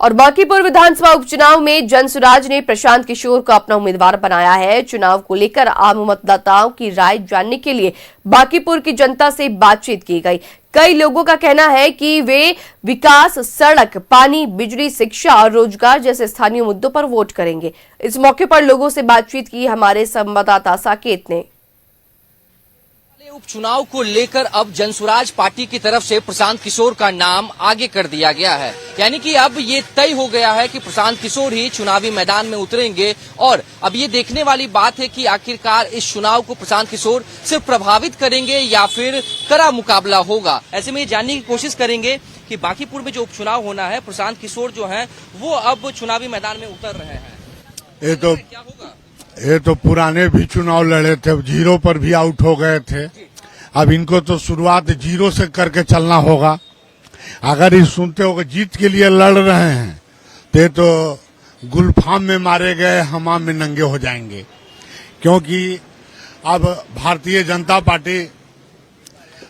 और बांकीपुर विधानसभा उपचुनाव में जनसुराज ने प्रशांत किशोर को अपना उम्मीदवार बनाया है। चुनाव को लेकर आम मतदाताओं की राय जानने के लिए बांकीपुर की जनता से बातचीत की गई। कई लोगों का कहना है कि वे विकास, सड़क, पानी, बिजली, शिक्षा और रोजगार जैसे स्थानीय मुद्दों पर वोट करेंगे। इस मौके पर लोगों से बातचीत की हमारे संवाददाता साकेत ने। उपचुनाव को लेकर अब जनसुराज पार्टी की तरफ से प्रशांत किशोर का नाम आगे कर दिया गया है, यानी कि अब ये तय हो गया है कि प्रशांत किशोर ही चुनावी मैदान में उतरेंगे। और अब ये देखने वाली बात है कि आखिरकार इस चुनाव को प्रशांत किशोर सिर्फ प्रभावित करेंगे या फिर कड़ा मुकाबला होगा। ऐसे में ये जानने की कोशिश करेंगे कि बांकीपुर में जो उपचुनाव होना है, प्रशांत किशोर जो है वो अब चुनावी मैदान में उतर रहे हैं। क्या होगा? ये तो पुराने भी चुनाव लड़े थे, जीरो पर भी आउट हो गए थे। अब इनको तो शुरुआत जीरो से करके चलना होगा। अगर ये सुनते हो कि जीत के लिए लड़ रहे हैं तो गुलफाम में मारे गए हमाम में नंगे हो जाएंगे, क्योंकि अब भारतीय जनता पार्टी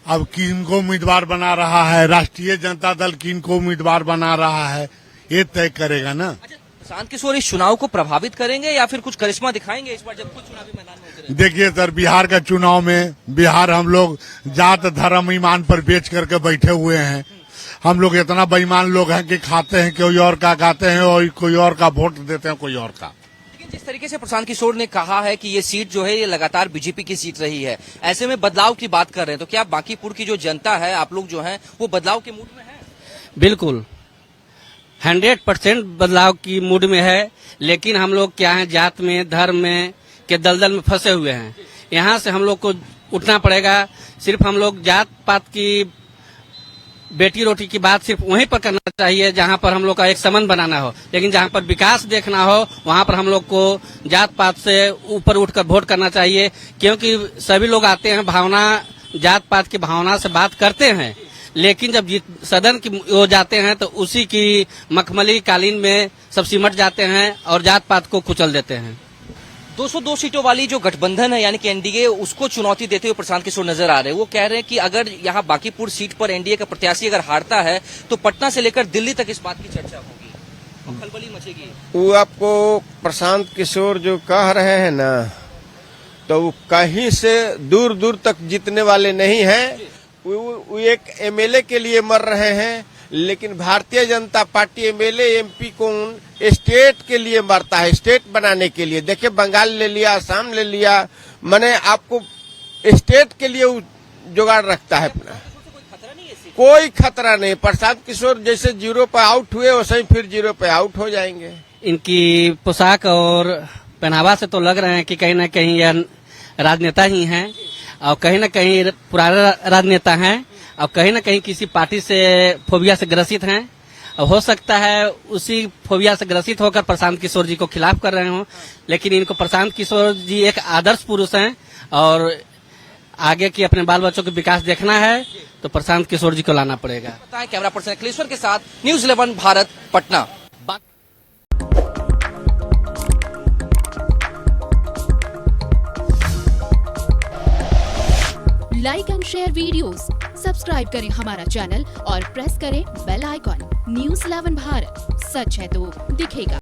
अब किनको उम्मीदवार बना रहा है, राष्ट्रीय जनता दल किनको उम्मीदवार बना रहा है, ये तय करेगा ना। प्रशांत किशोर इस चुनाव को प्रभावित करेंगे या फिर कुछ करिश्मा दिखाएंगे इस बार जब खुद चुनावी मैदान में उतरे? देखिए सर, बिहार का चुनाव में बिहार हम लोग जात धर्म ईमान पर बेच करके बैठे हुए हैं। हम लोग इतना बेईमान लोग हैं कि खाते हैं कोई और का, खाते हैं और कोई और का, वोट देते हैं कोई और का। लेकिन जिस तरीके से प्रशांत किशोर ने कहा है कि ये सीट जो है ये लगातार बीजेपी की सीट रही है, ऐसे में बदलाव की बात कर रहे हैं, तो क्या बांकीपुर की जो जनता है, आप लोग जो है वो बदलाव के मूड में है? बिल्कुल 100% बदलाव की मूड में है। लेकिन हम लोग क्या है, जात में, धर्म में के दलदल में फंसे हुए हैं। यहाँ से हम लोग को उठना पड़ेगा। सिर्फ हम लोग जात पात की बेटी रोटी की बात सिर्फ वहीं पर करना चाहिए जहाँ पर हम लोग का एक संबंध बनाना हो, लेकिन जहाँ पर विकास देखना हो वहाँ पर हम लोग को जात पात से ऊपर उठकर वोट करना चाहिए। क्योंकि सभी लोग आते हैं, भावना, जात पात की भावना से बात करते हैं, लेकिन जब सदन की हो जाते हैं तो उसी की मखमली कालीन में सब सिमट जाते हैं और जात पात को कुचल देते हैं। 202 सीटों वाली जो गठबंधन है यानी कि एनडीए, उसको चुनौती देते हुए प्रशांत किशोर नजर आ रहे हैं। वो कह रहे हैं कि अगर यहाँ बांकीपुर सीट पर एनडीए का प्रत्याशी अगर हारता है तो पटना से लेकर दिल्ली तक इस बात की चर्चा होगी और खलबली मचेगी। वो आपको प्रशांत किशोर जो कह रहे हैं ना, तो वो कहीं से दूर दूर तक जीतने वाले नहीं हैं। वो एक एमएलए के लिए मर रहे हैं, लेकिन Bharatiya Janata party MLA MP को स्टेट के लिए मरता है, स्टेट बनाने के लिए। देखिए, बंगाल ले लिया, असम ले लिया, माने आपको स्टेट के लिए जुगाड़ रखता है अपना। कोई खतरा नहीं। प्रशांत किशोर जैसे जीरो पे आउट हुए वैसे ही फिर जीरो पे आउट हो जाएंगे। इनकी पोशाक और पहनावा से तो लग रहे हैं कि कहीं न कहीं यह राजनेता ही हैं और कहीं न कहीं पुराने राजनेता हैं और कहीं न कहीं किसी पार्टी से फोबिया से ग्रसित हैं। और हो सकता है उसी फोबिया से ग्रसित होकर प्रशांत किशोर जी को खिलाफ कर रहे हों, लेकिन इनको प्रशांत किशोर जी एक आदर्श पुरुष हैं और आगे की अपने बाल बच्चों का विकास देखना है तो प्रशांत किशोर जी को लाना पड़ेगा। कैमरा पर्सन अखिलेश्वर के साथ news 11 Bharat, Patna. Like and share videos, subscribe करें हमारा चैनल और प्रेस करें बेल आइकॉन। न्यूज़ 11 भारत, सच है तो दिखेगा।